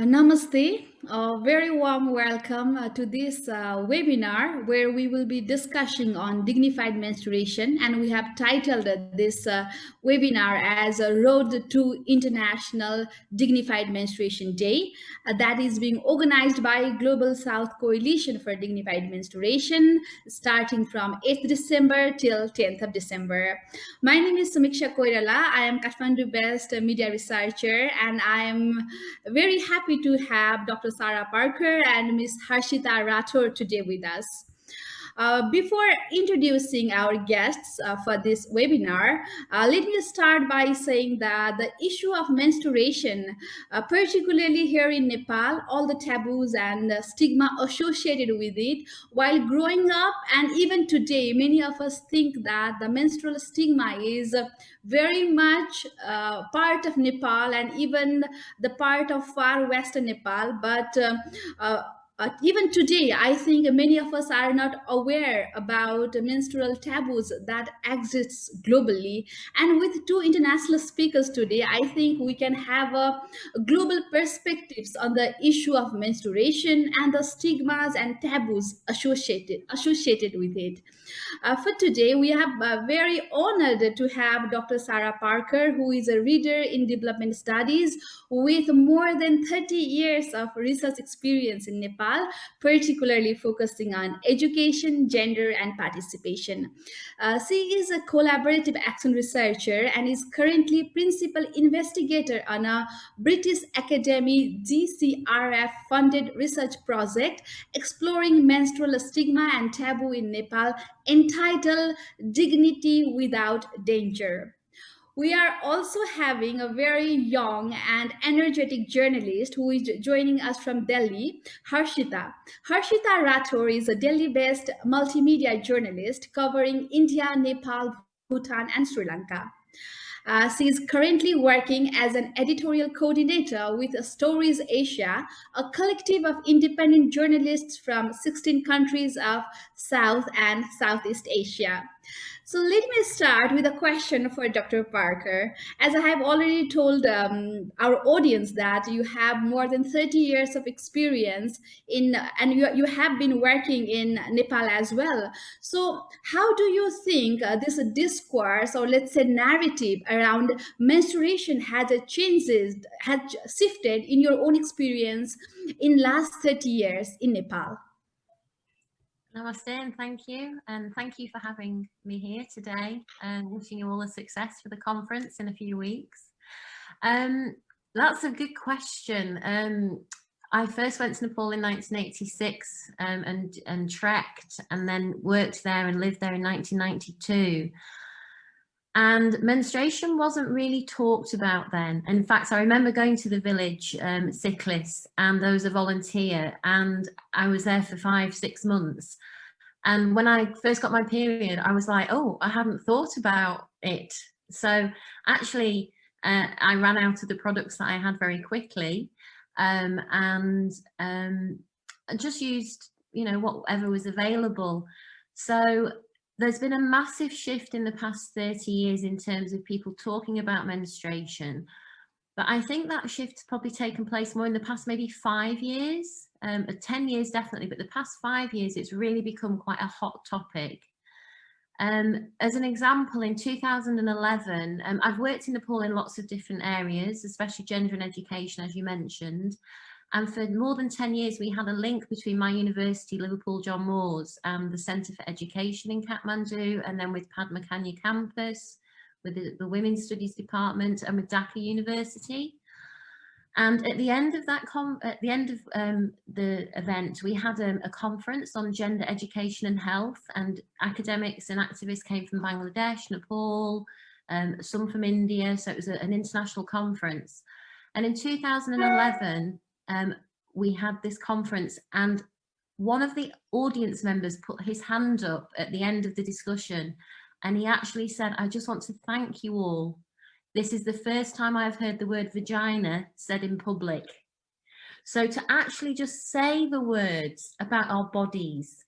Namaste. A very warm welcome to this webinar where we will be discussing on dignified menstruation, and we have titled this webinar as a Road to International Dignified Menstruation Day. That is being organized by Global South Coalition for Dignified Menstruation starting from 8th December till 10th of December. My name is Samiksha Koirala. I am Kathmandu based media researcher, and I am very happy to have Dr.Sara Parker and Ms. Harshita Rathore today with us. Before introducing our guests for this webinar, let me start by saying that the issue of menstruation, particularly here in Nepal, all the taboos and stigma associated with it, while growing up and even today, many of us think that the menstrual stigma is very much part of Nepal and even the part of far western Nepal. But even today, I think many of us are not aware about menstrual taboos that exists globally. And with two international speakers today, I think we can have a global perspectives on the issue of menstruation and the stigmas and taboos associated with it. For today, we are very honored to have Dr. Sara Parker, who is a reader in development studies with more than 30 years of research experience in Nepal, particularly focusing on education, gender, and participation. She is a collaborative action researcher and is currently principal investigator on a British Academy GCRF funded research project exploring menstrual stigma and taboo in Nepal entitled Dignity Without Danger. We are also having a very young and energetic journalist who is joining us from Delhi, Harshita. Harshita Rathore is a Delhi based multimedia journalist covering India, Nepal, Bhutan, and Sri Lanka. She is currently working as an editorial coordinator with Stories Asia, a collective of independent journalists from 16 countries of South and Southeast Asia. So let me start with a question for Dr. Parker. As I have already told our audience that you have more than 30 years of experience and you have been working in Nepal as well. So how do you think this discourse, or let's say narrative around menstruation has shifted in your own experience in last 30 years in Nepal? Namaste and thank you. And thank you for having me here today and wishing you all the success for the conference in a few weeks. That's a good question. I first went to Nepal in 1986 and trekked and then worked there and lived there in 1992. And menstruation wasn't really talked about then. In fact, I remember going to the village cyclists, and there was a volunteer, and I was there for 5-6 months. And when I first got my period, I was like, oh, I hadn't thought about it. So actually, I ran out of the products that I had very quickly, and just used, whatever was available. So there's been a massive shift in the past 30 years in terms of people talking about menstruation. But I think that shift's probably taken place more in the past maybe 5 years, 10 years definitely, but the past 5 years, it's really become quite a hot topic. As an example, in 2011, I've worked in Nepal in lots of different areas, especially gender and education, as you mentioned. And for more than 10 years, we had a link between my university, Liverpool John Moores, and the Centre for Education in Kathmandu, and then with Padma Kanya campus, with the Women's Studies Department, and with Dhaka University. And at the end of that, the event, we had a conference on gender education and health, and academics and activists came from Bangladesh, Nepal, some from India. So it was an international conference. And in 2011, we had this conference, and one of the audience members put his hand up at the end of the discussion, and he actually said, I just want to thank you all. This is the first time I've heard the word vagina said in public. So to actually just say the words about our bodies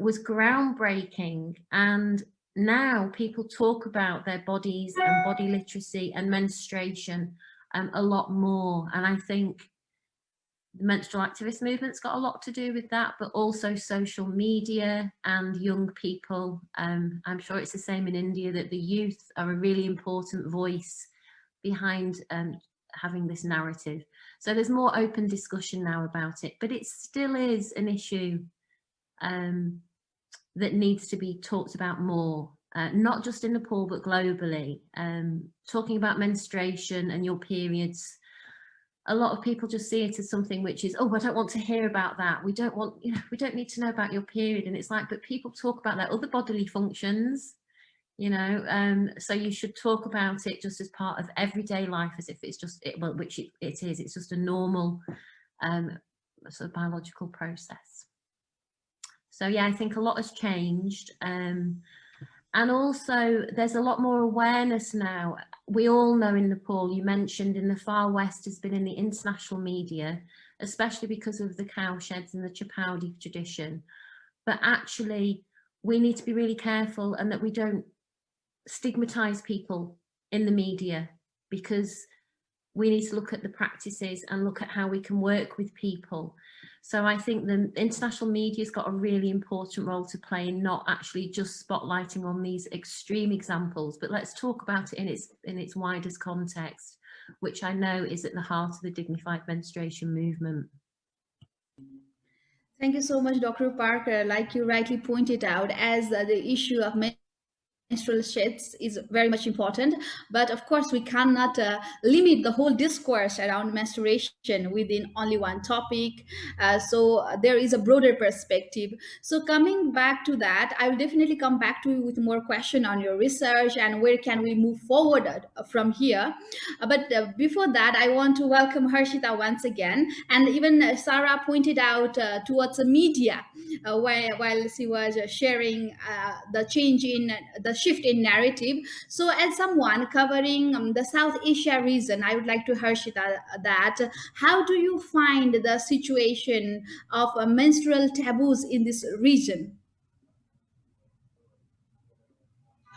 was groundbreaking. And now people talk about their bodies and body literacy and menstruation a lot more. And I think the menstrual activist movement's got a lot to do with that, but also social media and young people. I'm sure it's the same in India, that the youth are a really important voice behind having this narrative. So there's more open discussion now about it, but it still is an issue that needs to be talked about more, not just in Nepal, but globally. Talking about menstruation and your periods, a lot of people just see it as something which is, oh, I don't want to hear about that. We don't want, we don't need to know about your period. And it's like, but people talk about their other bodily functions, so you should talk about it just as part of everyday life, as if it's just, which it is, it's just a normal sort of biological process. So yeah, I think a lot has changed. And also there's a lot more awareness now. We all know in Nepal, you mentioned in the far west, has been in the international media, especially because of the cowsheds and the Chapaudi tradition. But actually, we need to be really careful, and that we don't stigmatize people in the media, because we need to look at the practices and look at how we can work with people. So I think the international media's got a really important role to play in not actually just spotlighting on these extreme examples, but let's talk about it in its widest context, which I know is at the heart of the dignified menstruation movement. Thank you so much, Dr. Parker. Like you rightly pointed out, as the issue of menstrual sheds is very much important, but of course we cannot limit the whole discourse around menstruation within only one topic. So there is a broader perspective. So coming back to that, I will definitely come back to you with more question on your research and where can we move forward from here. But before that, I want to welcome Harshita once again, and even Sarah pointed out towards the media while she was sharing the change in the shift in narrative. So, as someone covering the South Asia region, I would like to Harshita that how do you find the situation of menstrual taboos in this region?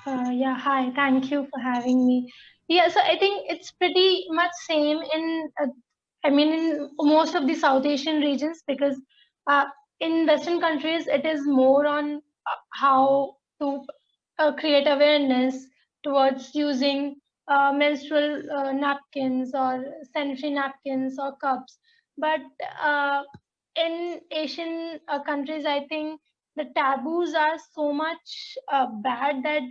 Yeah, hi. Thank you for having me. Yeah, so I think it's pretty much same in, I mean, in most of the South Asian regions, because uh, in Western countries it is more on how to create awareness towards using menstrual napkins or sanitary napkins or cups. But uh, in Asian countries, I think the taboos are so much bad that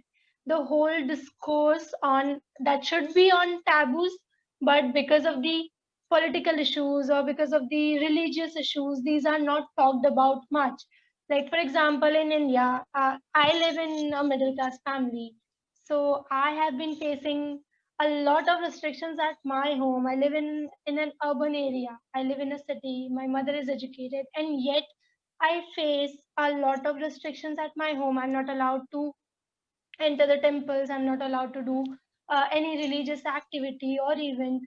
the whole discourse on that should be on taboos, but because of the political issues or because of the religious issues, these are not talked about much. Like, for example, in India, I live in a middle class family. So I have been facing a lot of restrictions at my home. I live in an urban area. I live in a city. My mother is educated, and yet I face a lot of restrictions at my home. I'm not allowed to enter the temples. I'm not allowed to do any religious activity or event.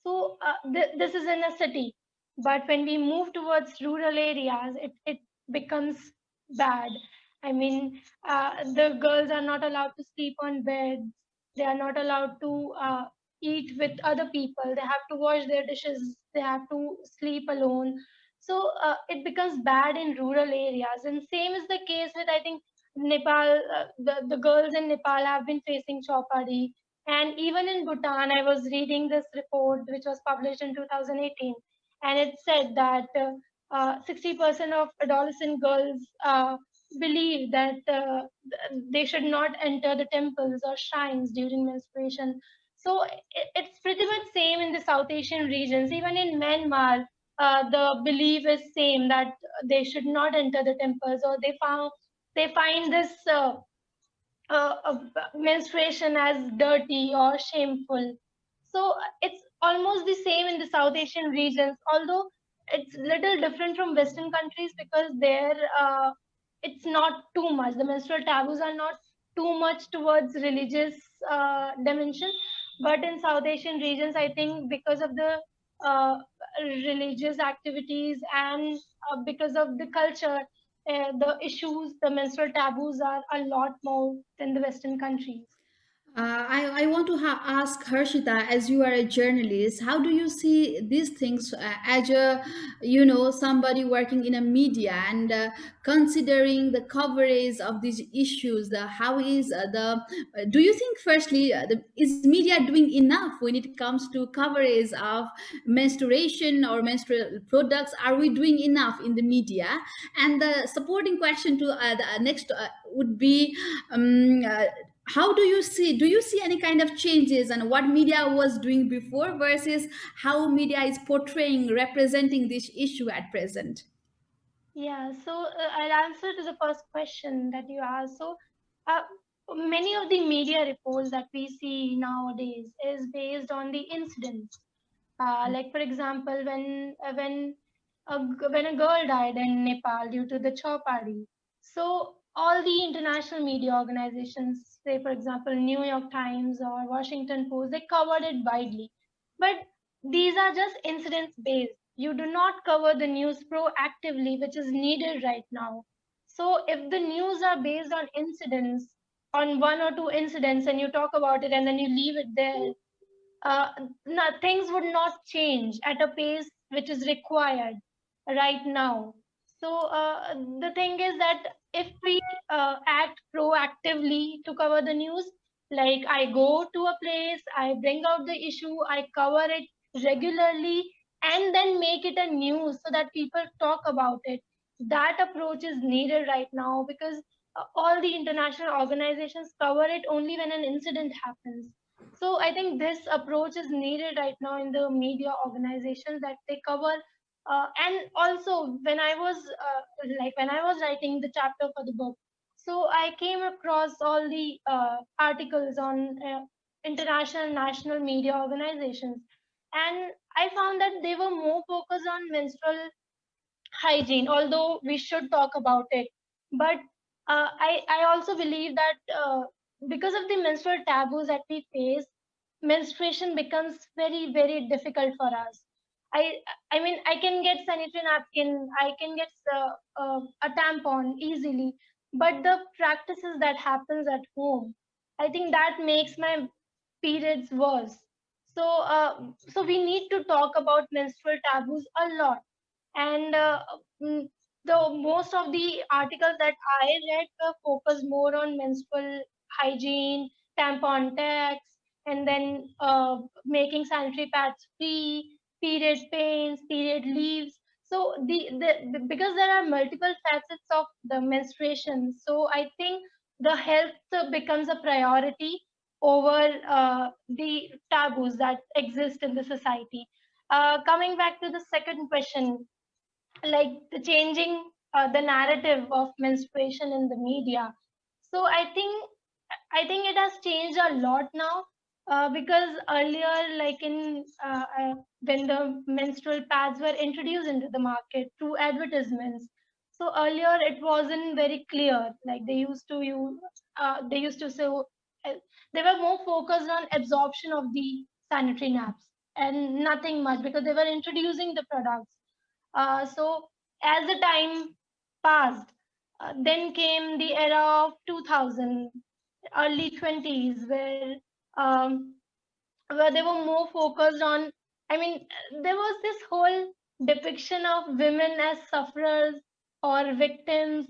So this is in a city. But when we move towards rural areas, it becomes bad. I mean, the girls are not allowed to sleep on beds. They are not allowed to eat with other people. They have to wash their dishes. They have to sleep alone. So it becomes bad in rural areas. And same is the case with, I think, Nepal. The girls in Nepal have been facing chopari. And even in Bhutan, I was reading this report which was published in 2018, and it said that 60% of adolescent girls believe that they should not enter the temples or shrines during menstruation. So it's pretty much same in the South Asian regions. Even in Myanmar, the belief is same that they should not enter the temples, or they find this menstruation as dirty or shameful. So it's almost the same in the South Asian regions, although it's little different from Western countries, because there it's not too much. The menstrual taboos are not too much towards religious dimension, but in South Asian regions, I think because of the uh, religious activities and because of the culture, the issues, the menstrual taboos are a lot more than the Western countries. I want to ask Harshita, as you are a journalist, how do you see these things as a, somebody working in a media and considering the coverage of these issues? How is do you think, firstly, is media doing enough when it comes to coverage of menstruation or menstrual products? Are we doing enough in the media? And the supporting question to the next would be, how do you see any kind of changes and what media was doing before versus how media is portraying, representing this issue at present? Yeah, so I'll answer to the first question that you asked. So, uh, many of the media reports that we see nowadays is based on the incidents. Like for example, when a girl died in Nepal due to the chowpadi, so all the international media organizations, say for example New York Times or Washington Post, they covered it widely. But these are just incidents based. You do not cover the news proactively, which is needed right now. So if the news are based on incidents, on one or two incidents, and you talk about it and then you leave it there, uh, no, things would not change at a pace which is required right now. So the thing is that if we act proactively to cover the news, like I go to a place, I bring out the issue, I cover it regularly, and then make it a news so that people talk about it. That approach is needed right now because all the international organizations cover it only when an incident happens. So I think this approach is needed right now in the media organizations that they cover. And also, when I was writing the chapter for the book, so I came across all the articles on international national media organizations, and I found that they were more focused on menstrual hygiene, although we should talk about it. But I also believe that because of the menstrual taboos that we face, menstruation becomes very, very difficult for us. I, I mean, I can get sanitary napkin, I can get a tampon easily, but the practices that happens at home, I think that makes my periods worse. So, so we need to talk about menstrual taboos a lot, and mm, the most of the articles that I read were focused more on menstrual hygiene, tampon tax, and then making sanitary pads free, period pains, period leaves. So because there are multiple facets of the menstruation, so I think the health becomes a priority over the taboos that exist in the society. Coming back to the second question, like the changing the narrative of menstruation in the media. So I think it has changed a lot now, because earlier, like when the menstrual pads were introduced into the market through advertisements, so earlier it wasn't very clear. Like they used to say they were more focused on absorption of the sanitary naps and nothing much because they were introducing the products. So as the time passed, then came the era of 2000, early 20s, um, where they were more focused on. I mean, there was this whole depiction of women as sufferers or victims,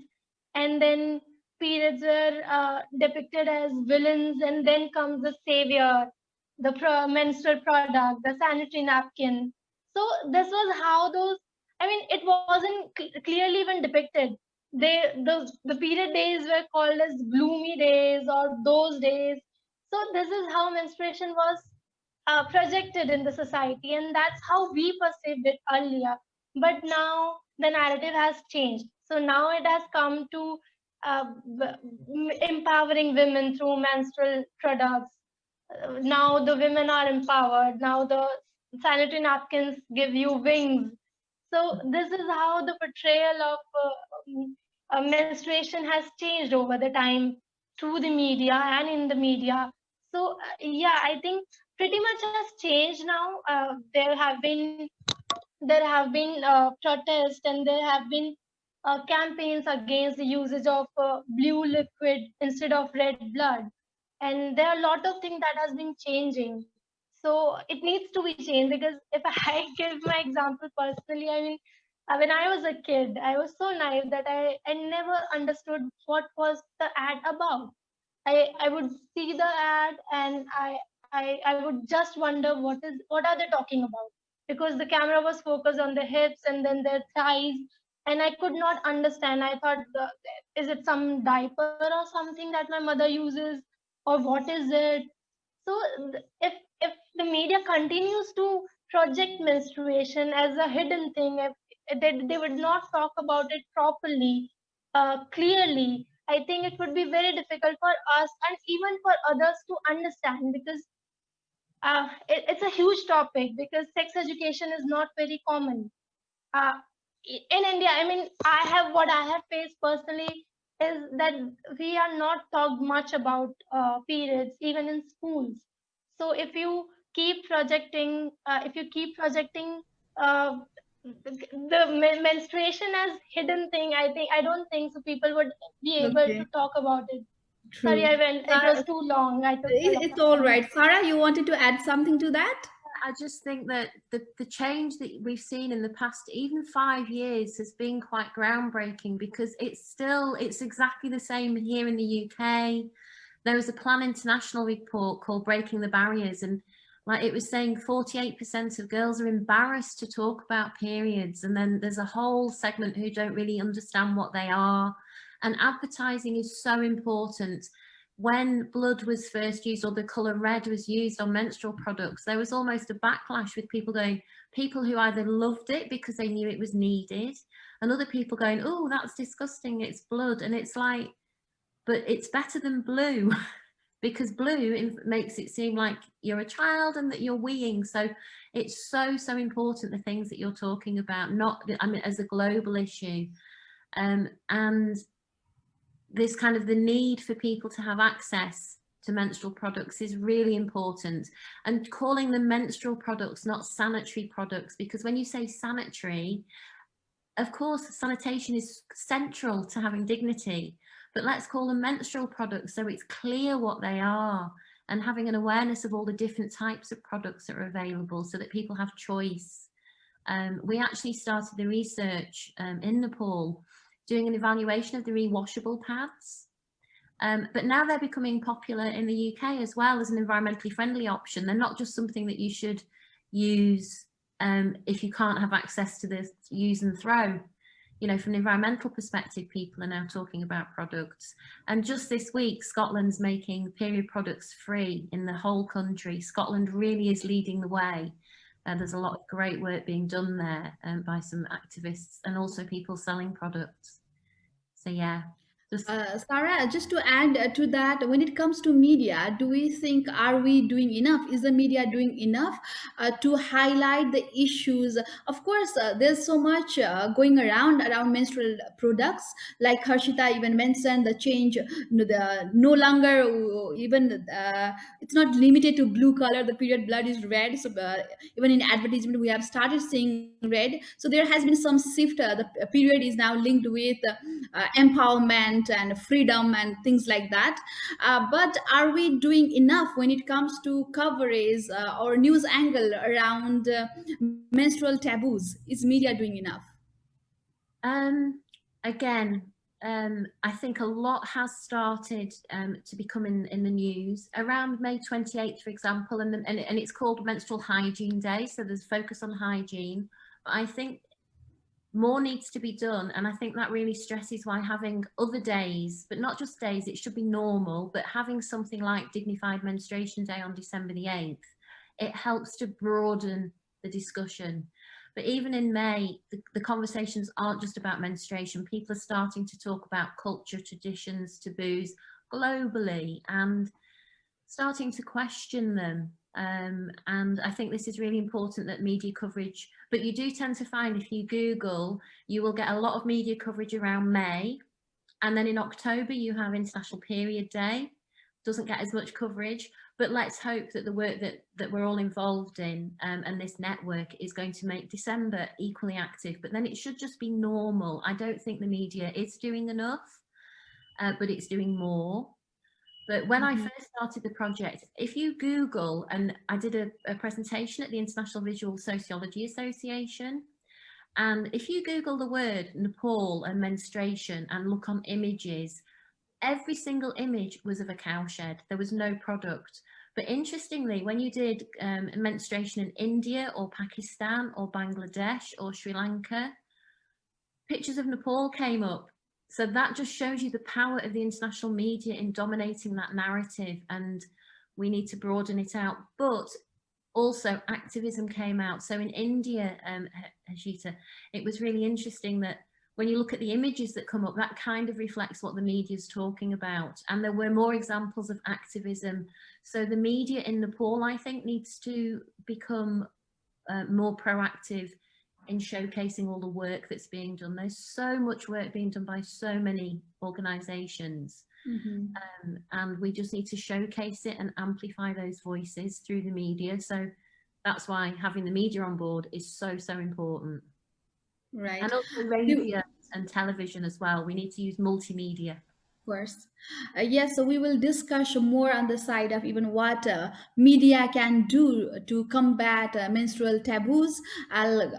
and then periods were depicted as villains, and then comes the savior, the menstrual product, the sanitary napkin. So this was how those. I mean, it wasn't clearly even depicted. The period days were called as gloomy days or those days. So this is how menstruation was projected in the society, and that's how we perceived it earlier. But now the narrative has changed. So now it has come to empowering women through menstrual products. Now the women are empowered. Now the sanitary napkins give you wings. So this is how the portrayal of menstruation has changed over the time through the media and in the media. So yeah, I think pretty much has changed now. There have been protests, and there have been campaigns against the usage of blue liquid instead of red blood. and there are a lot of things that has been changing. So it needs to be changed, because if I give my example personally, I mean, when I was a kid, I was so naive that I never understood what was the ad about. I would see the ad, and I would just wonder what are they talking about, because the camera was focused on the hips and then their thighs, and I could not understand. I thought, is it some diaper or something that my mother uses, or what is it? So if the media continues to project menstruation as a hidden thing, if they would not talk about it properly, clearly, I think it would be very difficult for us and even for others to understand, because it's a huge topic, because sex education is not very common. uh, in India, I mean, what I have faced personally is that we are not taught much about periods, even in schools. So if you keep projecting uh, menstruation as hidden thing, I don't think so people would be able to Okay, talk about it. Sorry, true. it was too long. I took a lot It's of all time. right. Sarah, you wanted to add something to that? I just think that the change that we've seen in the past even 5 years has been quite groundbreaking, because it's exactly the same here in the UK. There was a Plan International report called Breaking the Barriers, and like it was saying 48% of girls are embarrassed to talk about periods, and then there's a whole segment who don't really understand what they are. And advertising is so important. When blood was first used, or the colour red was used on menstrual products, there was almost a backlash with people who either loved it because they knew it was needed, and other people going, oh, that's disgusting, it's blood. And it's like, but it's better than blue because blue makes it seem like you're a child and that you're weeing. So it's so important, the things that you're talking about, not, I mean, as a global issue. And this kind of the need for people to have access to menstrual products is really important, and calling them menstrual products, not sanitary products, because when you say sanitary, of course sanitation is central to having dignity, but let's call them menstrual products so it's clear what they are, and having an awareness of all the different types of products that are available so that people have choice. We actually started the research in Nepal, doing an evaluation of the rewashable pads. But now they're becoming popular in the UK as well as an environmentally friendly option. They're not just something that you should use if you can't have access to this use and throw. You know, from an environmental perspective, people are now talking about products. And just this week, Scotland's making period products free in the whole country. Scotland really is leading the way. There's a lot of great work being done there by some activists and also people selling products. So yeah, just Sarah, just to add to that, when it comes to media, do we think, are we doing enough? Is the media doing enough to highlight the issues? Of course, there's so much going around menstrual products, like Harshita even mentioned the change. The no longer even it's not limited to blue color. The period blood is red. So even in advertisement, we have started seeing red. So there has been some shift. The period is now linked with empowerment and freedom and things like that. But are we doing enough when it comes to coverage or news angle around menstrual taboos? Is media doing enough? again, I think a lot has started to become in the news around May 28th, for example, and it's called Menstrual Hygiene Day, so there's focus on hygiene. But I think more needs to be done, and I think that really stresses why having other days, but not just days, it should be normal, but having something like Dignified Menstruation Day on December the 8th, it helps to broaden the discussion. But even in May, the conversations aren't just about menstruation. People are starting to talk about culture, traditions, taboos globally, and starting to question them. And I think this is really important, that media coverage, but you do tend to find if you Google, you will get a lot of media coverage around May. And then in October, you have International Period Day, doesn't get as much coverage, but let's hope that the work that we're all involved in and this network is going to make December equally active, but then it should just be normal. I don't think the media is doing enough, but it's doing more. But when I first started the project, if you Google, and I did a presentation at the International Visual Sociology Association, and if you Google the word Nepal and menstruation and look on images, every single image was of a cowshed. There was no product. But interestingly, when you did menstruation in India or Pakistan or Bangladesh or Sri Lanka, pictures of Nepal came up. So that just shows you the power of the international media in dominating that narrative, and we need to broaden it out. But also activism came out. So in India, Harshita, it was really interesting that when you look at the images that come up, that kind of reflects what the media is talking about. And there were more examples of activism. So the media in Nepal, I think, needs to become more proactive in showcasing all the work that's being done. There's so much work being done by so many organisations, and we just need to showcase it and amplify those voices through the media. So that's why having the media on board is so important. Right. And also radio and television as well. We need to use multimedia. Course. Yes, so we will discuss more on the side of even what media can do to combat menstrual taboos. I'll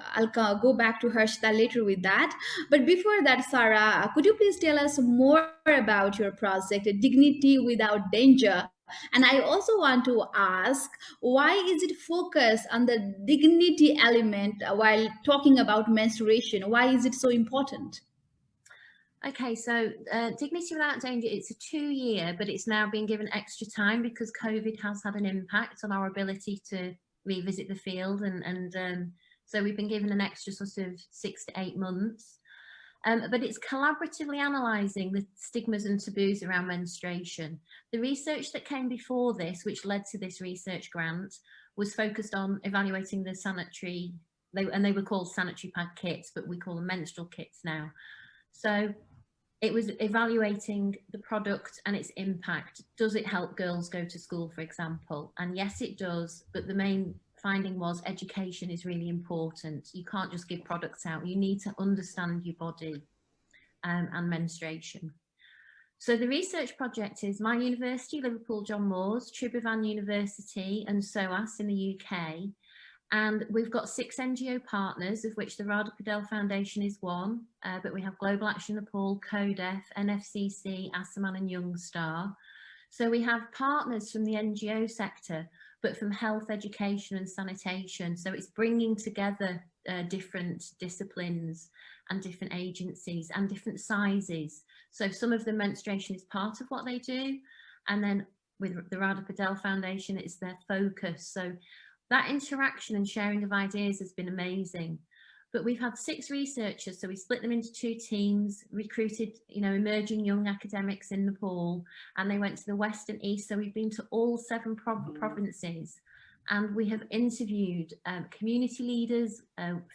go back to Harshita later with that. But before that, Sara, could you please tell us more about your project, Dignity Without Danger? And I also want to ask, why is it focused on the dignity element while talking about menstruation? Why is it so important? Okay, so Dignity Without Danger, it's a 2-year, but it's now been given extra time because COVID has had an impact on our ability to revisit the field. And so we've been given an extra sort of 6 to 8 months. But it's collaboratively analysing the stigmas and taboos around menstruation. The research that came before this, which led to this research grant, was focused on evaluating the sanitary, they were called sanitary pad kits, but we call them menstrual kits now. So it was evaluating the product and its impact. Does it help girls go to school, for example? And yes, it does. But the main finding was education is really important. You can't just give products out. You need to understand your body and menstruation. So the research project is my university, Liverpool John Moores, Tribhuvan University and SOAS in the UK. And we've got 6 NGO partners, of which the Radha Paudel Foundation is one, but we have Global Action Nepal, CODEF, NFCC, Asaman and Young Star. So we have partners from the NGO sector, but from health, education and sanitation. So it's bringing together different disciplines and different agencies and different sizes. So some of the menstruation is part of what they do. And then with the Radha Paudel Foundation, it's their focus. So that interaction and sharing of ideas has been amazing. But we've had 6 researchers, so we split them into 2 teams, recruited, emerging young academics in Nepal, and they went to the west and east. So we've been to all 7 provinces, and we have interviewed community leaders,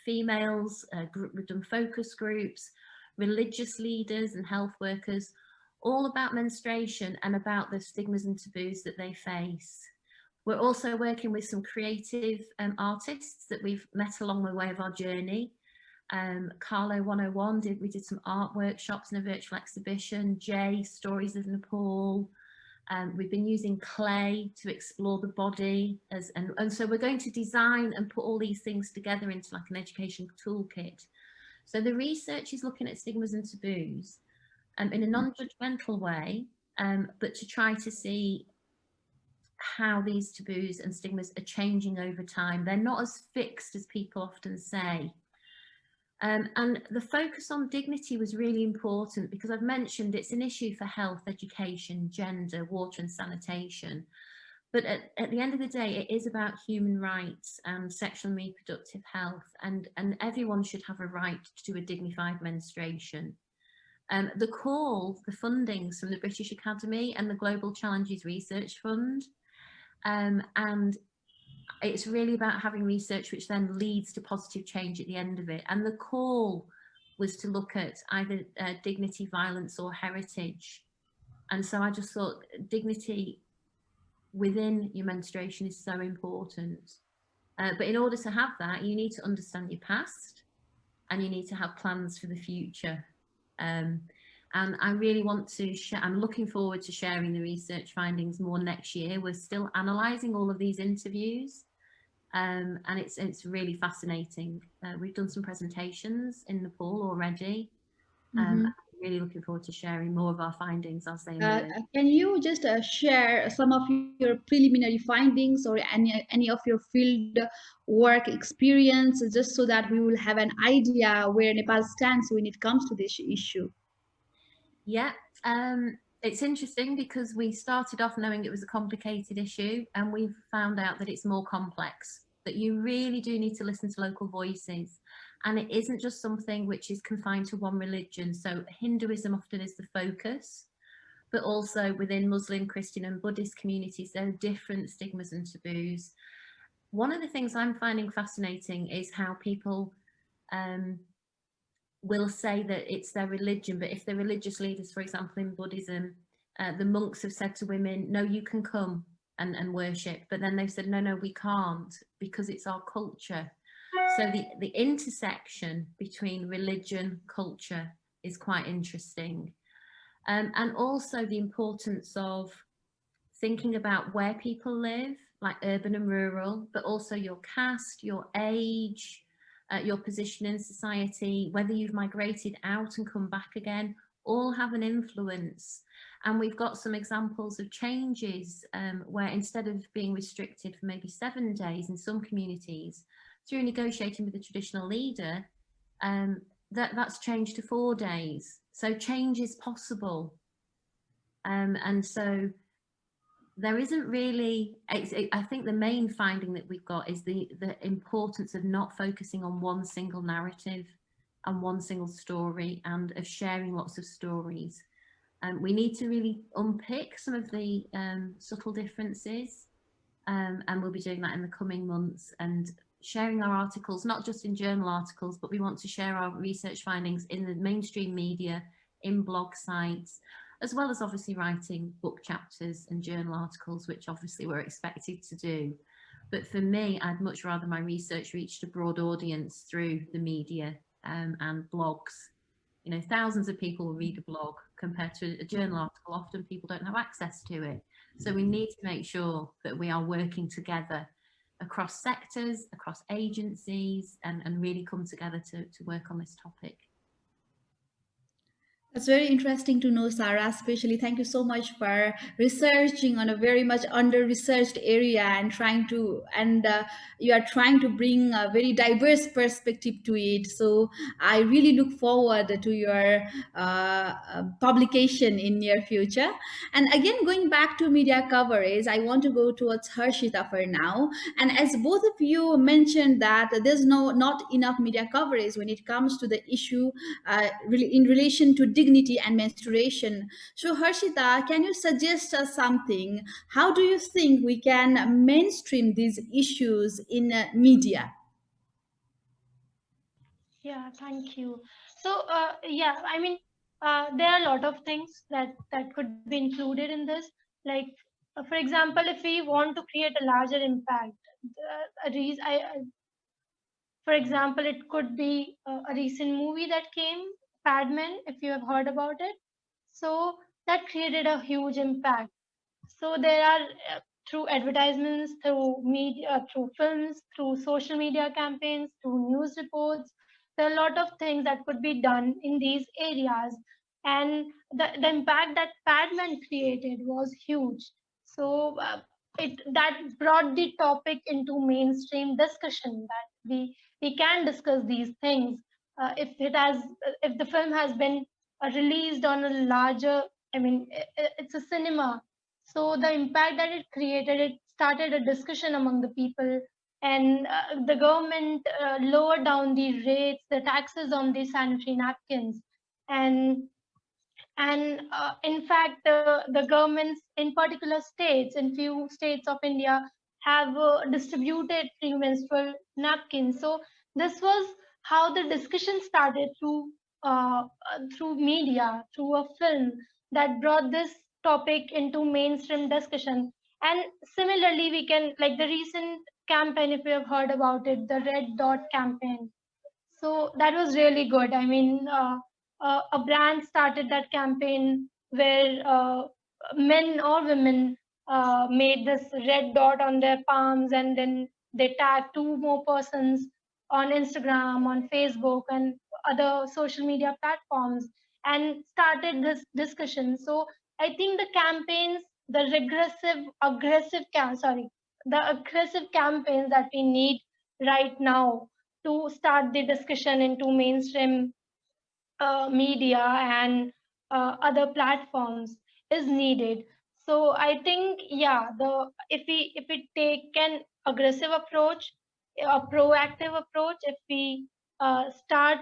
females, we've done focus groups, religious leaders and health workers, all about menstruation and about the stigmas and taboos that they face. We're also working with some creative artists that we've met along the way of our journey. Carlo 101, we did some art workshops and a virtual exhibition. Jay, Stories of Nepal. We've been using clay to explore the body. And so we're going to design and put all these things together into like an education toolkit. So the research is looking at stigmas and taboos in a non-judgmental way, but to try to see how these taboos and stigmas are changing over time. They're not as fixed as people often say. And the focus on dignity was really important because I've mentioned it's an issue for health, education, gender, water and sanitation. But at the end of the day, it is about human rights and sexual and reproductive health, and everyone should have a right to a dignified menstruation. The call, the fundings from the British Academy and the Global Challenges Research Fund, and it's really about having research which then leads to positive change at the end of it. And the call was to look at either dignity, violence or heritage. And so I just thought dignity within your menstruation is so important. But in order to have that, you need to understand your past and you need to have plans for the future. And And I really want to share, I'm looking forward to sharing the research findings more next year. We're still analysing all of these interviews, and it's really fascinating. We've done some presentations in Nepal already. I'm really looking forward to sharing more of our findings as they emerge. Can you just share some of your preliminary findings or any of your field work experience, just so that we will have an idea where Nepal stands when it comes to this issue? Yeah, it's interesting because we started off knowing it was a complicated issue, and we've found out that it's more complex, that you really do need to listen to local voices. And it isn't just something which is confined to one religion. So Hinduism often is the focus, but also within Muslim, Christian and Buddhist communities, there are different stigmas and taboos. One of the things I'm finding fascinating is how people will say that it's their religion, but if the religious leaders, for example, in Buddhism, the monks have said to women, no, you can come and worship, but then they've said, no, we can't, because it's our culture. So the intersection between religion, culture is quite interesting. And also the importance of thinking about where people live, like urban and rural, but also your caste, your age, your position in society, whether you've migrated out and come back again, all have an influence. And we've got some examples of changes where instead of being restricted for maybe 7 days in some communities, through negotiating with the traditional leader, that's changed to 4 days. So change is possible. And so there isn't really, I think the main finding that we've got is the importance of not focusing on one single narrative and one single story, and of sharing lots of stories. We need to really unpick some of the subtle differences, and we'll be doing that in the coming months, and sharing our articles, not just in journal articles, but we want to share our research findings in the mainstream media, in blog sites, as well as obviously writing book chapters and journal articles, which obviously we're expected to do. But for me, I'd much rather my research reached a broad audience through the media and blogs. You know, thousands of people will read a blog compared to a journal article. Often people don't have access to it. So we need to make sure that we are working together across sectors, across agencies, and really come together to work on this topic. That's very interesting to know, Sarah, especially. Thank you so much for researching on a very much under-researched area and you are trying to bring a very diverse perspective to it. So I really look forward to your publication in near future. And again, going back to media coverage, I want to go towards Harshita for now. And as both of you mentioned that there's not enough media coverage when it comes to the issue really in relation to dignity and menstruation. So, Harshita, can you suggest us something? How do you think we can mainstream these issues in media? Yeah, thank you. So, yeah, I mean, there are a lot of things that could be included in this. Like, for example, if we want to create a larger impact, for example, it could be a recent movie that came, Padman, if you have heard about it. So that created a huge impact. So there are through advertisements, through media, through films, through social media campaigns, through news reports. There are a lot of things that could be done in these areas, and the impact that Padman created was huge. So it that brought the topic into mainstream discussion, that we can discuss these things. If the film has been released on a larger, I mean, it's a cinema, so the impact that it created, it started a discussion among the people, and the government lowered down the rates, the taxes on the sanitary napkins, and in fact, the governments in particular states, in few states of India, have distributed free menstrual napkins. So this was how the discussion started through media, through a film that brought this topic into mainstream discussion. And similarly, we can, like the recent campaign, if you have heard about it, the Red Dot campaign. So that was really good. I mean, a brand started that campaign where men or women made this red dot on their palms, and then they tagged two more persons on Instagram, on Facebook, and other social media platforms, and started this discussion. So I think the campaigns, the the aggressive campaigns that we need right now to start the discussion into mainstream media and other platforms is needed. So I think, yeah, the if we take an aggressive approach, a proactive approach, if we start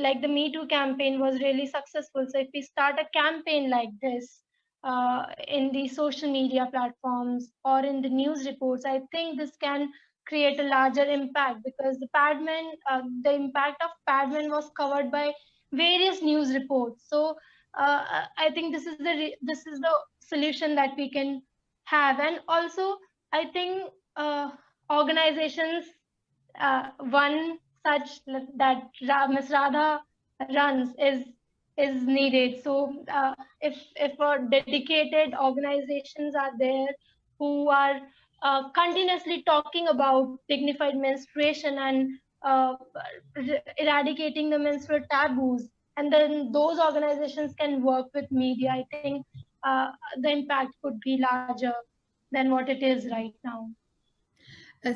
like the Me Too campaign was really successful. So if we start a campaign like this in the social media platforms or in the news reports, I think this can create a larger impact, because the impact of Padman was covered by various news reports. So I think this is the solution that we can have. And also, I think organizations, one such that Ms. Radha runs is needed. So if dedicated organizations are there who are continuously talking about dignified menstruation and uh, eradicating the menstrual taboos, and then those organizations can work with media, I think the impact could be larger than what it is right now.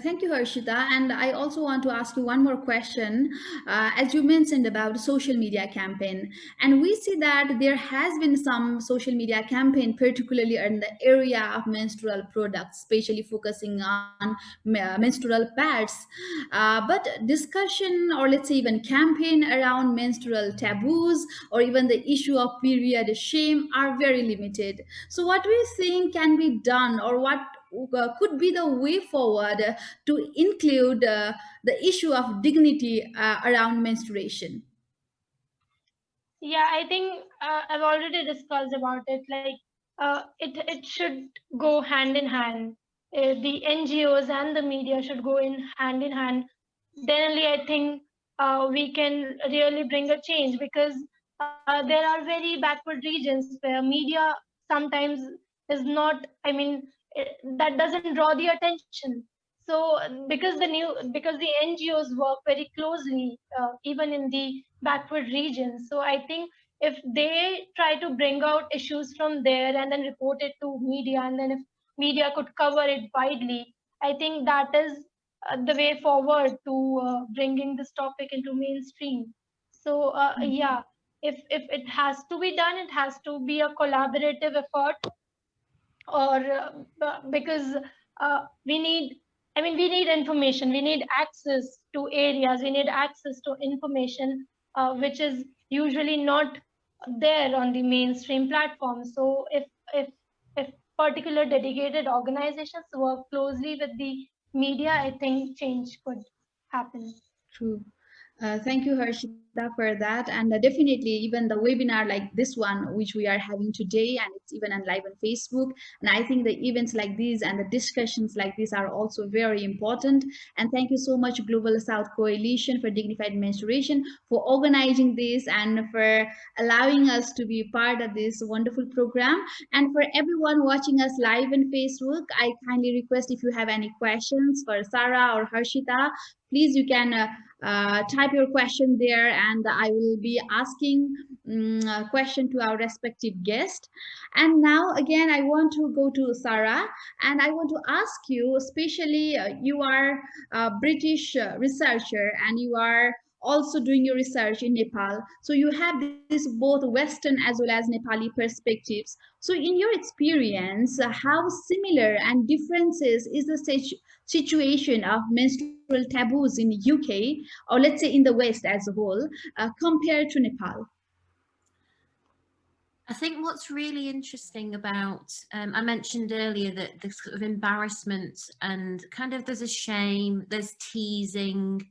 Thank you, Harshita. And I also want to ask you one more question. As you mentioned about social media campaign, and we see that there has been some social media campaign, particularly in the area of menstrual products, especially focusing on menstrual pads. But discussion, or let's say even campaign around menstrual taboos, or even the issue of period shame are very limited. So, what do you think can be done, or what could be the way forward to include the issue of dignity around menstruation? Yeah, I think I've already discussed about it. Like, it should go hand in hand. The NGOs and the media should go in hand in hand. Then only I think we can really bring a change, because there are very backward regions where media sometimes is not. I mean, that doesn't draw the attention. So because the NGOs work very closely even in the backward regions. So I think if they try to bring out issues from there and then report it to media, and then if media could cover it widely, I think that is the way forward to bringing this topic into mainstream. So yeah, if it has to be done, it has to be a collaborative effort, or because we need, I mean, we need information, we need access to areas, we need access to information which is usually not there on the mainstream platform. So if particular dedicated organizations work closely with the media, I think change could happen. True. Thank you, Harshita, for that. And definitely, even the webinar like this one, which we are having today, and it's even on live on Facebook. And I think the events like these and the discussions like this are also very important. And thank you so much, Global South Coalition for Dignified Menstruation, for organizing this and for allowing us to be part of this wonderful program. And for everyone watching us live on Facebook, I kindly request, if you have any questions for Sarah or Harshita, please you can type your question there, and I will be asking a question to our respective guest. And now again, I want to go to Sarah, and I want to ask you, especially you are a British researcher, and you are also doing your research in Nepal. So you have this both Western as well as Nepali perspectives. So in your experience, how similar and differences is the situation of menstrual taboos in UK, or let's say in the West as a whole, compared to Nepal? I think what's really interesting about, I mentioned earlier that the sort of embarrassment and kind of there's a shame, there's teasing,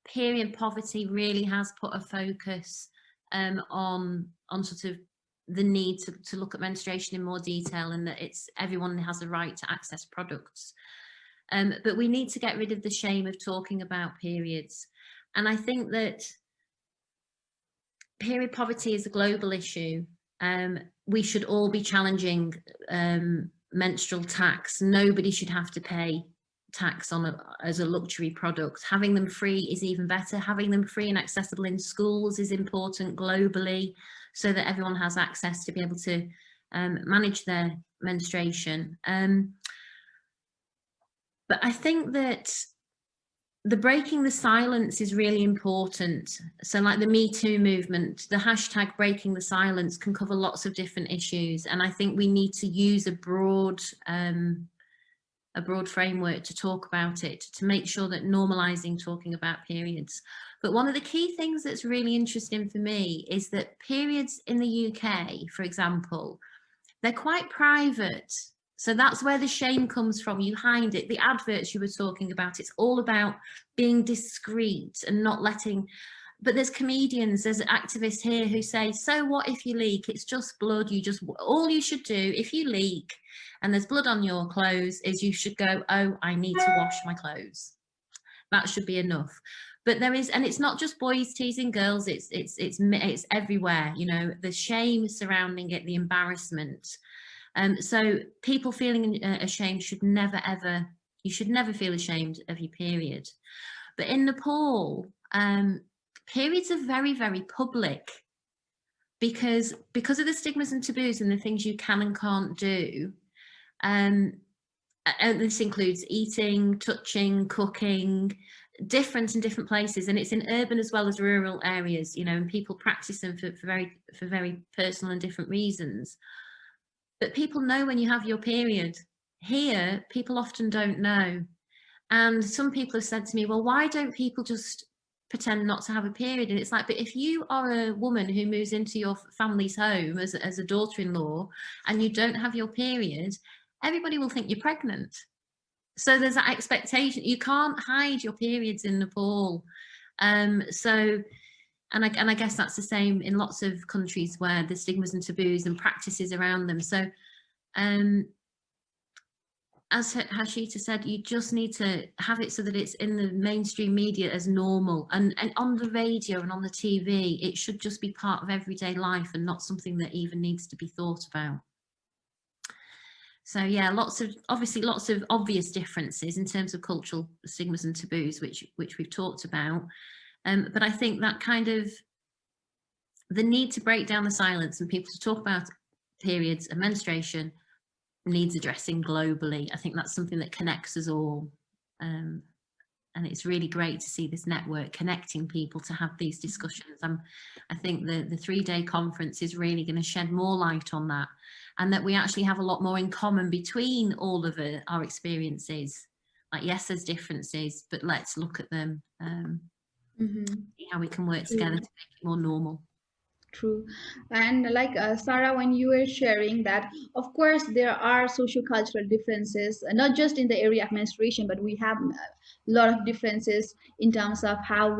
period poverty really has put a focus on sort of the need to look at menstruation in more detail, and that it's everyone has a right to access products. But we need to get rid of the shame of talking about periods. And I think that period poverty is a global issue. We should all be challenging menstrual tax. Nobody should have to pay tax on as a luxury product. Having them free is even better. Having them free and accessible in schools is important globally, so that everyone has access to be able to manage their menstruation. But I think that the breaking the silence is really important. So like the Me Too movement, the hashtag breaking the silence can cover lots of different issues. And I think we need to use a broad framework to talk about it, to make sure that normalizing talking about periods. But one of the key things that's really interesting for me is that periods in the UK, for example, they're quite private. So that's where the shame comes from. You hide it. The adverts you were talking about, it's all about being discreet and not letting, but there's comedians, there's activists here who say, so what if you leak? It's just blood. All you should do if you leak and there's blood on your clothes is you should go, oh, I need to wash my clothes. That should be enough. But there is, and it's not just boys teasing girls, it's everywhere, you know, the shame surrounding it, the embarrassment. So people feeling ashamed should never, ever, you should never feel ashamed of your period. But in Nepal, periods are very, very public because of the stigmas and taboos and the things you can and can't do. And this includes eating, touching, cooking, different in different places, and it's in urban as well as rural areas, you know, and people practice them for very personal and different reasons. But people know when you have your period. Here, people often don't know. And some people have said to me, well, why don't people just pretend not to have a period? And it's like, but if you are a woman who moves into your family's home as a daughter-in-law and you don't have your period, everybody will think you're pregnant. So there's that expectation. You can't hide your periods in Nepal. And I guess that's the same in lots of countries where the stigmas and taboos and practices around them. So as Harshita said, you just need to have it so that it's in the mainstream media as normal, and on the radio and on the TV, it should just be part of everyday life and not something that even needs to be thought about. So yeah, obviously lots of obvious differences in terms of cultural stigmas and taboos, which we've talked about. But I think that kind of the need to break down the silence and people to talk about periods and menstruation needs addressing globally. I think that's something that connects us all. And it's really great to see this network connecting people to have these discussions. I think the 3-day conference is really going to shed more light on that, and that we actually have a lot more in common between all of our experiences. Like, yes, there's differences, but let's look at them, see how we can work together to make it more normal. True. And like Sarah, when you were sharing that, of course, there are socio-cultural differences, not just in the area of menstruation, but we have a lot of differences in terms of how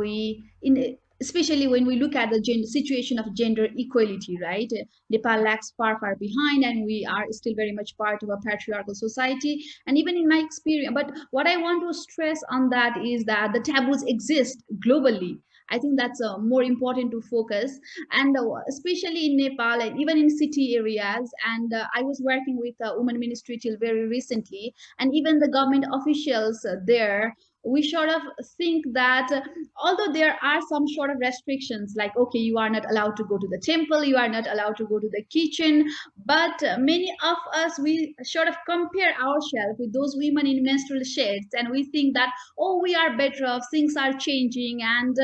especially when we look at the situation of gender equality, right? Nepal lags far behind, and we are still very much part of a patriarchal society. And even in my experience, but what I want to stress on that is that the taboos exist globally. I think that's more important to focus, and especially in Nepal and even in city areas. And I was working with a women ministry till very recently, and even the government officials there, we sort of think that although there are some sort of restrictions, like, okay, you are not allowed to go to the temple, you are not allowed to go to the kitchen, but many of us, we sort of compare ourselves with those women in menstrual sheds, and we think that, oh, we are better off, things are changing, and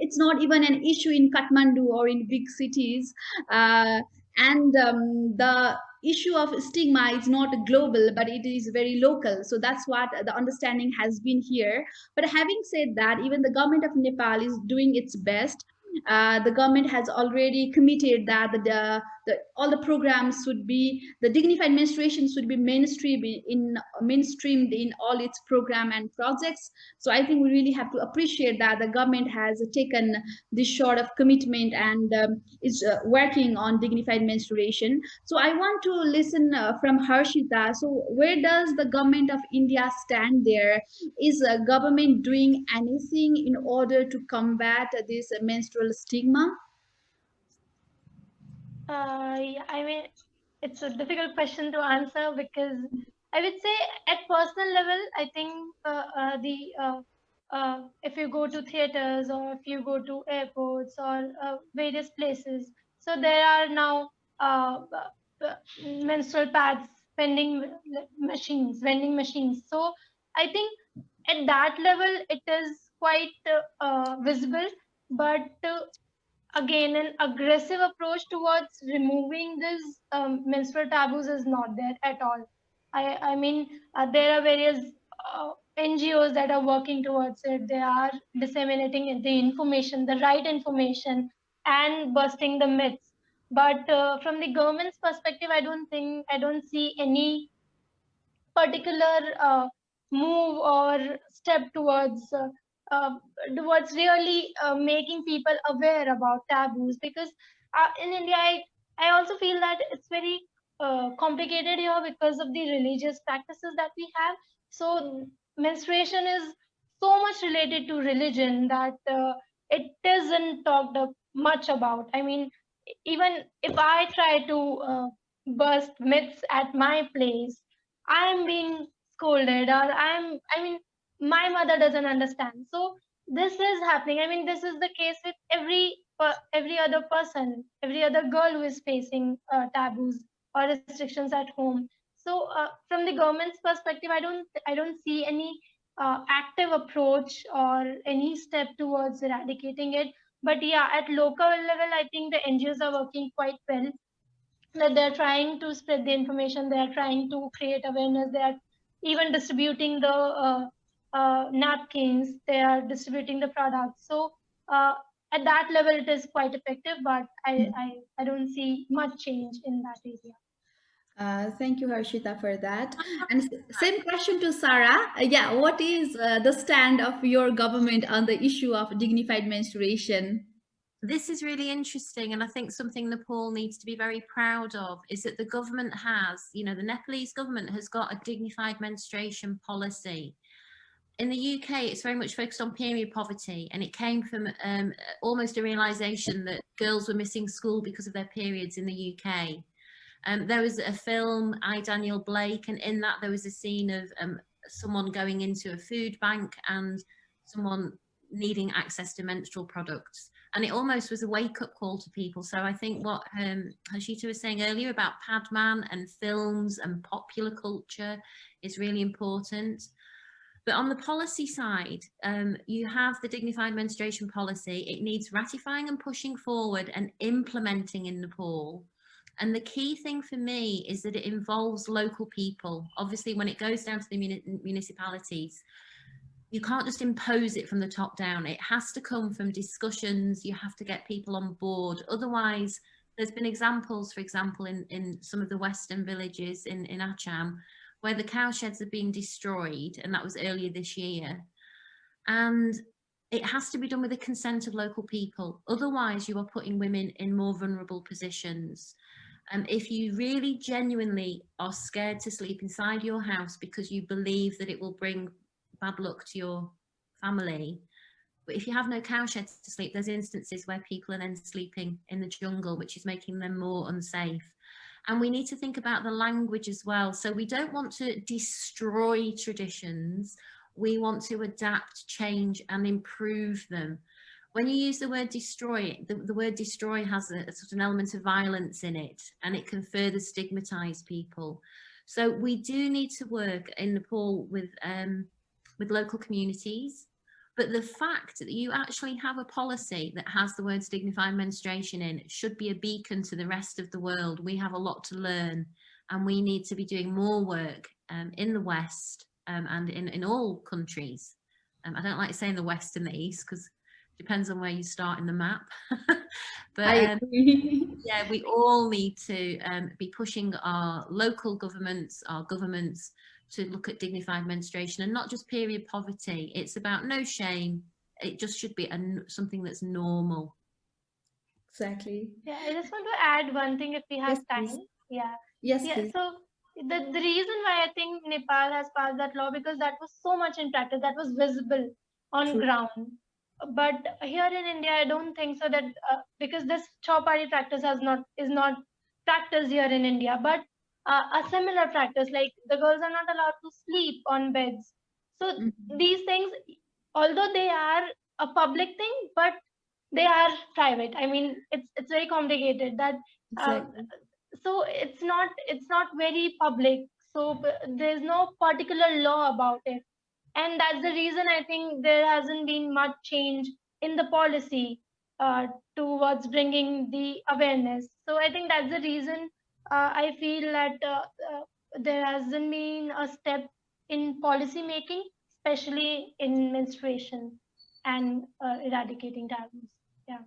it's not even an issue in Kathmandu or in big cities. And the issue of stigma is not global, but it is very local. So that's what the understanding has been here. But having said that, even the government of Nepal is doing its best. The government has already committed that all the programs should be, the dignified menstruation should be mainstreamed in all its program and projects. So I think we really have to appreciate that the government has taken this sort of commitment and is working on dignified menstruation. So I want to listen from Harshita. So where does the government of India stand there? Is government doing anything in order to combat this menstrual stigma? Yeah, I mean, it's a difficult question to answer because I would say at personal level, I think if you go to theaters or if you go to airports or various places, so there are now menstrual pads, vending machines. So I think at that level, it is quite visible, but again an aggressive approach towards removing these menstrual taboos is not there at all. I mean, there are various NGOs that are working towards it. They are disseminating the information, the right information, and busting the myths. But from the government's perspective, I don't see any particular move or step uh, towards really making people aware about taboos, because in India, I also feel that it's very complicated here because of the religious practices that we have. So menstruation is so much related to religion that it isn't talked much about. I mean, even if I try to bust myths at my place, I'm being scolded, or I mean, my mother doesn't understand. So this is happening. I mean, this is the case with every other person, every other girl who is facing taboos or restrictions at home. So from the government's perspective, I don't see any active approach or any step towards eradicating it. But yeah, at local level, I think the NGOs are working quite well, that they're trying to spread the information, they are trying to create awareness, they are even distributing the napkins, they are distributing the products. So uh, at that level it is quite effective, but I don't see much change in that area. Thank you, Harshita, for that. And same question to Sarah. Yeah, what is the stand of your government on the issue of dignified menstruation? This is really interesting, and I think something Nepal needs to be very proud of is that the government has, the Nepalese government has got a dignified menstruation policy. In the UK, it's very much focused on period poverty, and it came from almost a realization that girls were missing school because of their periods in the UK. There was a film, I, Daniel Blake, and in that there was a scene of someone going into a food bank and someone needing access to menstrual products. And it almost was a wake-up call to people. So I think what Harshita was saying earlier about Padman and films and popular culture is really important. But on the policy side, you have the dignified menstruation policy. It needs ratifying and pushing forward and implementing in Nepal. And the key thing for me is that it involves local people. Obviously, when it goes down to the municipalities, you can't just impose it from the top down. It has to come from discussions. You have to get people on board. Otherwise, there's been examples, for example, in some of the Western villages in Acham, where the cow sheds are being destroyed, and that was earlier this year. And it has to be done with the consent of local people. Otherwise, you are putting women in more vulnerable positions. If you really genuinely are scared to sleep inside your house because you believe that it will bring bad luck to your family, but if you have no cow sheds to sleep, there's instances where people are then sleeping in the jungle, which is making them more unsafe. And we need to think about the language as well. So we don't want to destroy traditions. We want to adapt, change, and improve them. When you use the word destroy, the word destroy has a sort of an element of violence in it, and it can further stigmatize people. So we do need to work in Nepal with local communities. But the fact that you actually have a policy that has the words dignified menstruation in should be a beacon to the rest of the world. We have a lot to learn, and we need to be doing more work in the West and in all countries. I don't like saying the West and the East because depends on where you start in the map. But I agree. yeah, we all need to be pushing our local governments, our governments, to look at dignified menstruation and not just period poverty. It's about no shame. It just should be something that's normal. Exactly. Yeah, I just want to add one thing if we have Yes, please. time. Yeah. Yes, Yeah. please. So the reason why I think Nepal has passed that law, because that was so much in practice, that was visible on True. ground. But here in India, I don't think so that because this chowpari practice is not practiced here in India, but a similar practice like the girls are not allowed to sleep on beds. So Mhm. these things, although they are a public thing, but they are private. I mean, it's very complicated that. Uh, Exactly. so it's not very public. So there's no particular law about it, and that's the reason I think there hasn't been much change in the policy uh, towards bringing the awareness. So I think that's the reason I feel that there hasn't been a step in policy making, especially in menstruation and eradicating taboos. Yeah.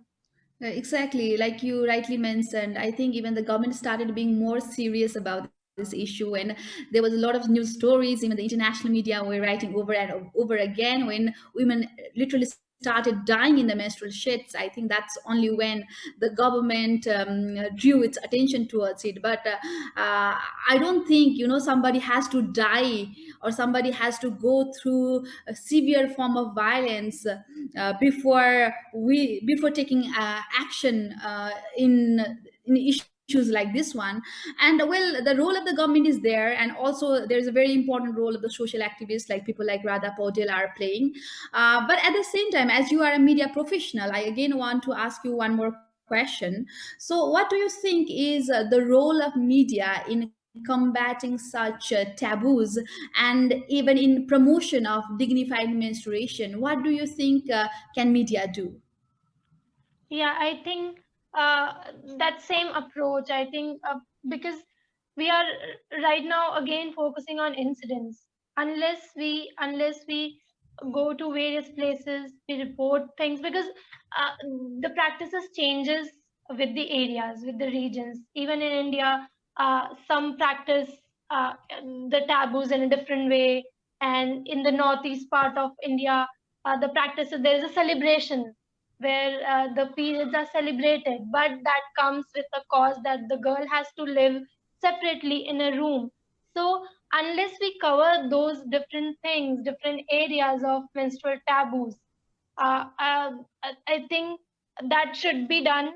Exactly, like you rightly mentioned, I think even the government started being more serious about this issue, and there was a lot of news stories. Even the international media were writing over and over again when women literally started dying in the menstrual shits. I think that's only when the government drew its attention towards it. But I don't think somebody has to die or somebody has to go through a severe form of violence before taking action in issues like this one. And well, the role of the government is there, and also there is a very important role of the social activists like people like Radha Paudel are playing. But at the same time, as you are a media professional, I again want to ask you one more question. So what do you think is the role of media in combating such taboos and even in promotion of dignified menstruation? What do you think can media do? Yeah, I think that same approach. I think because we are right now again focusing on incidents. Unless we go to various places, we report things because uh, the practices changes with the areas, with the regions. Even in India, some practice the taboos in a different way, and in the northeast part of India, the practices there is a celebration where the periods are celebrated, but that comes with a cause that the girl has to live separately in a room. So, unless we cover those different things, different areas of menstrual taboos, I think that should be done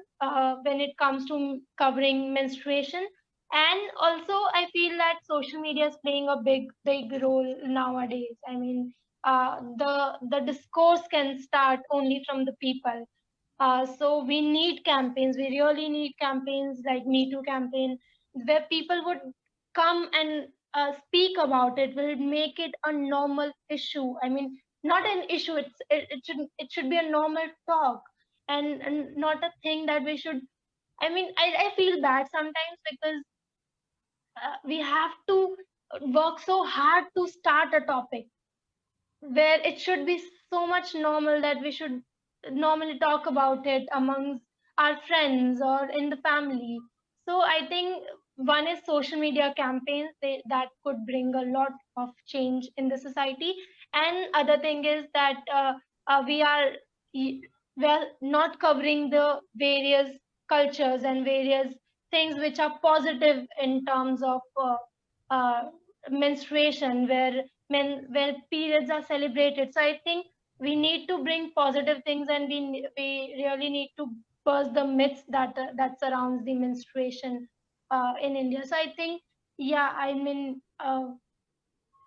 when it comes to covering menstruation. And also, I feel that social media is playing a big role nowadays. I mean, the discourse can start only from the people. So we need campaigns. We really need campaigns like Me Too campaign, where people would come and speak about it. Will make it a normal issue. I mean, not an issue. It should be a normal talk, and not a thing that we should. I mean, I feel bad sometimes because we have to work so hard to start a topic where it should be so much normal that we should normally talk about it amongst our friends or in the family. So I think one is social media campaigns that could bring a lot of change in the society, and other thing is that we are y- well not covering the various cultures and various things which are positive in terms of uh, menstruation where periods are celebrated. So I think we need to bring positive things, and we really need to burst the myths that surrounds the menstruation in India. So I think, yeah, I mean,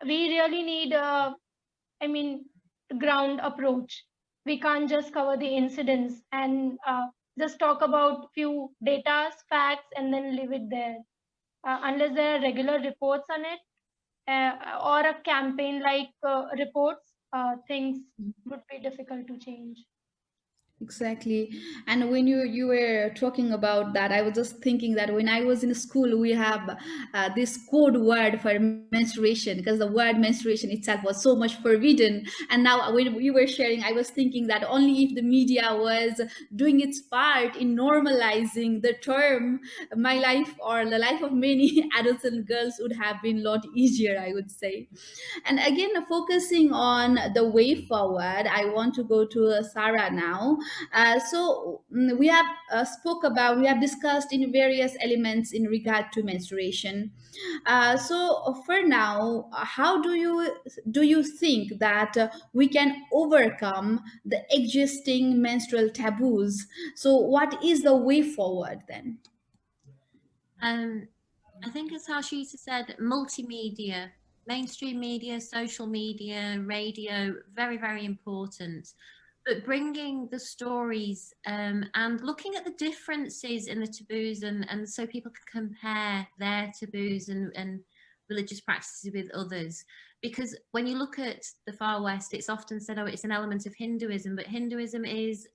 we really need I mean, ground approach. We can't just cover the incidents and just talk about few data, facts, and then leave it there. Unless there are regular reports on it, or a campaign like reports, things would be difficult to change. Exactly. And when you were talking about that, I was just thinking that when I was in school, we have this code word for menstruation, because the word menstruation itself was so much forbidden. And now when we were sharing, I was thinking that only if the media was doing its part in normalizing the term, my life or the life of many adults and girls would have been a lot easier, I would say. And again, focusing on the way forward, I want to go to Sarah now. We have we have discussed in various elements in regard to menstruation. For now, how do you think that we can overcome the existing menstrual taboos? So, what is the way forward then? I think, as Harshita said, multimedia, mainstream media, social media, radio, very, very important. But bringing the stories and looking at the differences in the taboos, and so people can compare their taboos and religious practices with others. Because when you look at the Far West, it's often said, oh, it's an element of Hinduism, but Hinduism is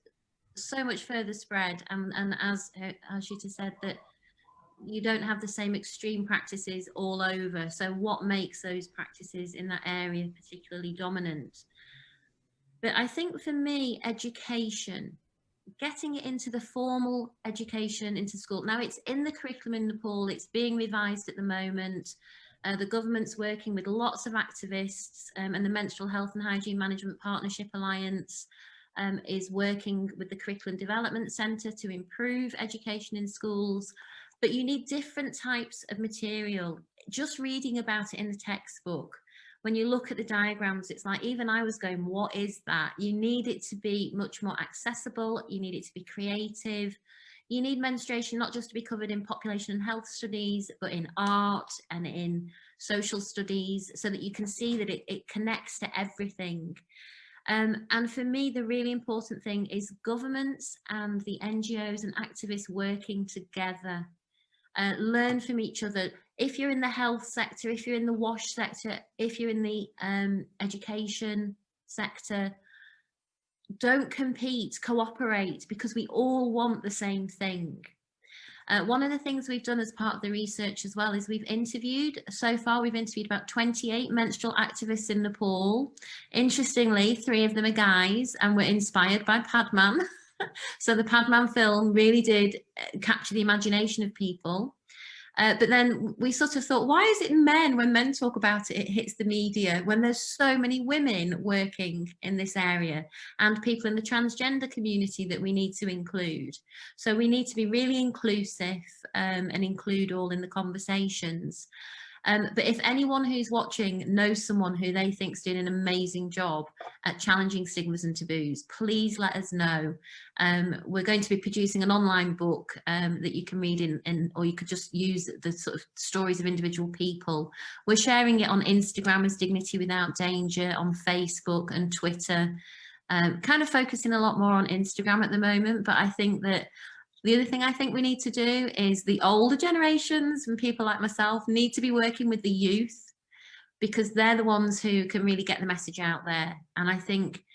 so much further spread. And as Harshita said, that you don't have the same extreme practices all over. So what makes those practices in that area particularly dominant? But I think for me, education, getting it into the formal education into school. Now it's in the curriculum in Nepal, it's being revised at the moment. The government's working with lots of activists, and the Menstrual Health and Hygiene Management Partnership Alliance is working with the Curriculum Development Centre to improve education in schools. But you need different types of material. Just reading about it in the textbook, when you look at the diagrams, it's like, even I was going, what is that? You need it to be much more accessible. You need it to be creative. You need menstruation not just to be covered in population and health studies, but in art and in social studies, so that you can see that it connects to everything. And for me, the really important thing is governments and the NGOs and activists working together. Learn from each other. If you're in the health sector, if you're in the wash sector, if you're in the education sector, don't compete, cooperate, because we all want the same thing. One of the things we've done as part of the research as well is we've interviewed about 28 menstrual activists in Nepal. Interestingly, 3 of them are guys and were inspired by Padman. So the Padman film really did capture the imagination of people. But then we sort of thought, why is it men, when men talk about it, it hits the media, when there's so many women working in this area and people in the transgender community that we need to include? So we need to be really inclusive and include all in the conversations. But if anyone who's watching knows someone who they think is doing an amazing job at challenging stigmas and taboos, please let us know. We're going to be producing an online book that you can read in, or you could just use the sort of stories of individual people. We're sharing it on Instagram as Dignity Without Danger, on Facebook and Twitter. Kind of focusing a lot more on Instagram at the moment, but I think that the other thing I think we need to do is the older generations and people like myself need to be working with the youth, because they're the ones who can really get the message out there. And I think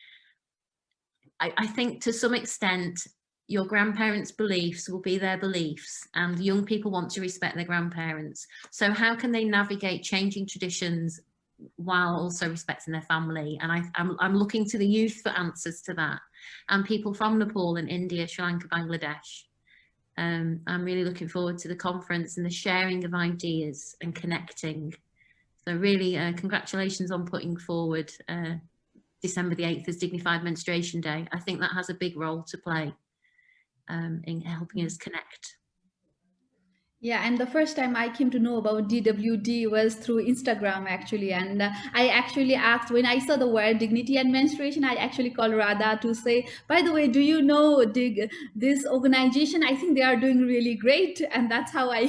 to some extent, your grandparents' beliefs will be their beliefs, and young people want to respect their grandparents. So how can they navigate changing traditions while also respecting their family? And I'm looking to the youth for answers to that, and people from Nepal and India, Sri Lanka, Bangladesh. I'm really looking forward to the conference and the sharing of ideas and connecting. So really, congratulations on putting forward December the 8th as Dignified Menstruation Day. I think that has a big role to play in helping us connect. Yeah, and the first time I came to know about DWD was through Instagram, actually. And I actually asked, when I saw the word dignity and menstruation, I actually called Radha to say, by the way, do you know this organization? I think they are doing really great. And that's how I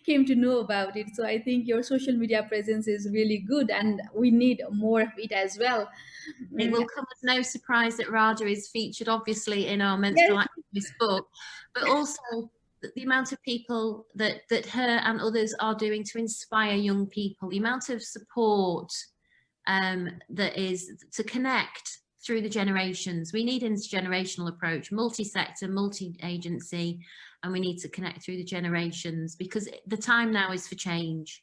came to know about it. So I think your social media presence is really good, and we need more of it as well. It will come as no surprise that Radha is featured, obviously, in our menstrual activist book, but also the amount of people that her and others are doing to inspire young people, the amount of support that is to connect through the generations. We need an intergenerational approach, multi-sector, multi-agency, and we need to connect through the generations, because the time now is for change.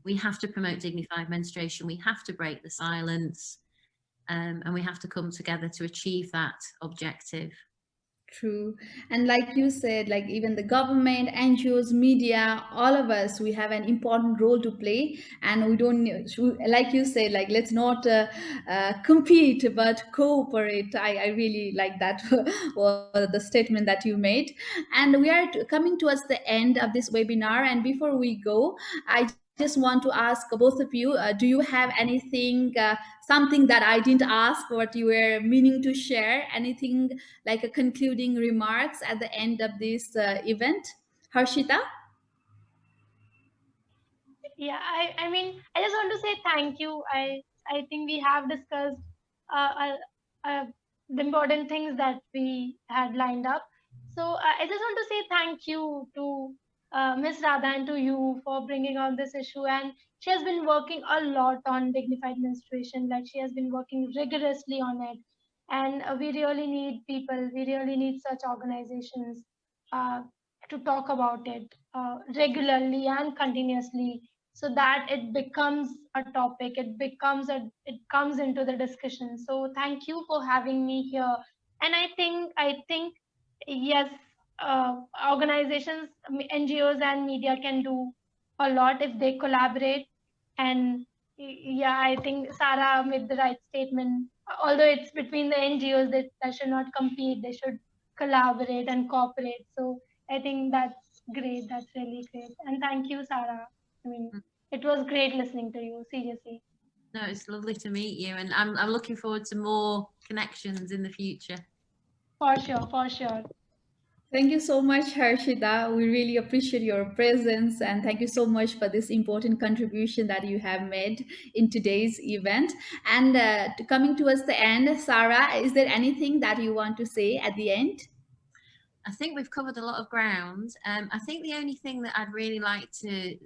We have to promote dignified menstruation. We have to break the silence, and we have to come together to achieve that objective. True. And like you said, like even the government, NGOs, media, all of us, we have an important role to play. And we don't, like you said, like let's not compete, but cooperate. I really like that was the statement that you made. And we are coming towards the end of this webinar. And before we go, I just want to ask both of you, do you have anything, something that I didn't ask, what you were meaning to share? Anything like a concluding remarks at the end of this event? Harshita? Yeah, I mean, I just want to say thank you. I think we have discussed uh, uh, uh, the important things that we had lined up. So I just want to say thank you to Miss Radha and to you for bringing on this issue. And she has been working a lot on dignified menstruation. Like she has been working rigorously on it. And we really need people. We really need such organizations uh, to talk about it regularly and continuously so that it becomes a topic, it comes into the discussion. So thank you for having me here. And I think yes, organizations, NGOs and media can do a lot if they collaborate. And yeah, I think Sarah made the right statement. Although it's between the NGOs, that should not compete, they should collaborate and cooperate. So I think that's great. That's really great. And thank you, Sarah. I mean, it was great listening to you, seriously. No, it's lovely to meet you, and I'm looking forward to more connections in the future. For sure, for sure. Thank you so much, Harshita. We really appreciate your presence and thank you so much for this important contribution that you have made in today's event. And coming towards the end, Sarah, is there anything that you want to say at the end? I think we've covered a lot of ground. I think the only thing that I'd really like to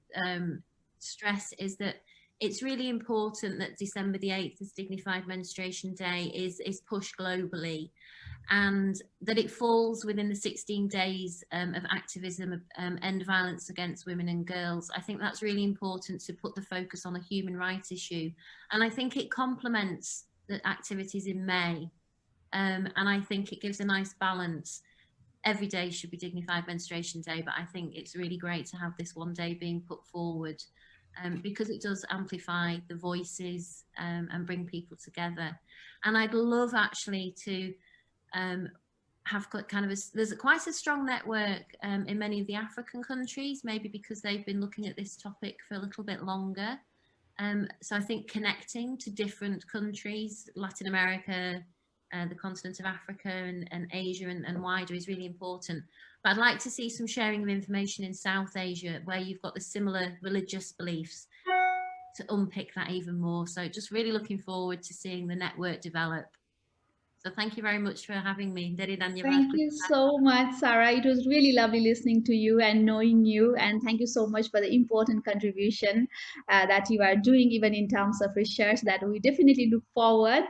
stress is that it's really important that December the 8th as Dignified Menstruation Day is pushed globally, and that it falls within the 16 days of activism of end violence against women and girls. I think that's really important to put the focus on a human rights issue. And I think it complements the activities in May. And I think it gives a nice balance. Every day should be Dignified Menstruation Day, but I think it's really great to have this one day being put forward because it does amplify the voices and bring people together. And I'd love actually to have got kind of there's quite a strong network in many of the African countries, maybe because they've been looking at this topic for a little bit longer. So I think connecting to different countries, Latin America, the continent of Africa and Asia and wider is really important. But I'd like to see some sharing of information in South Asia where you've got the similar religious beliefs to unpick that even more. So just really looking forward to seeing the network develop. So thank you very much for having me. Thank you so much, Sarah. It was really lovely listening to you and knowing you. And thank you so much for the important contribution that you are doing, even in terms of research, that we definitely look forward.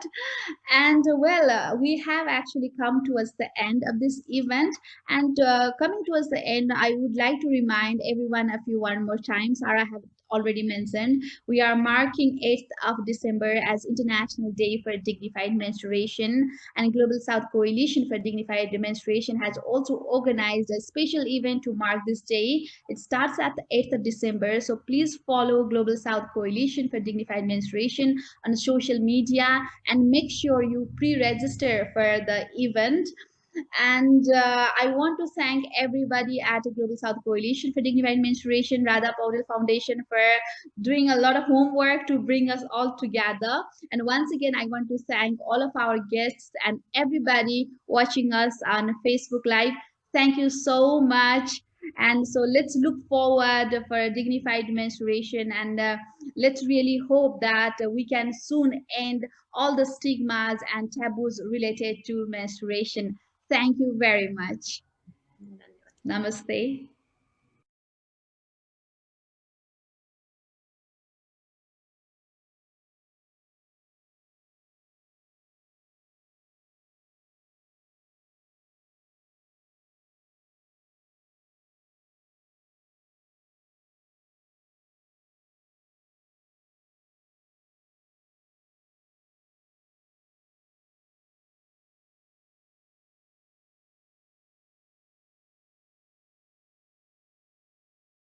And well, we have actually come towards the end of this event. And coming towards the end, I would like to remind everyone of you one more time. Sarah have already mentioned, we are marking 8th of December as International Day for Dignified Menstruation, and Global South Coalition for Dignified Menstruation has also organized a special event to mark this day. It starts at the 8th of December, so please follow Global South Coalition for Dignified Menstruation on social media and make sure you pre-register for the event. And I want to thank everybody at the Global South Coalition for Dignified Menstruation, Radha Paudel Foundation, for doing a lot of homework to bring us all together. And once again, I want to thank all of our guests and everybody watching us on Facebook Live. Thank you so much. And so let's look forward for a dignified menstruation, and let's really hope that we can soon end all the stigmas and taboos related to menstruation. Thank you very much. Namaste.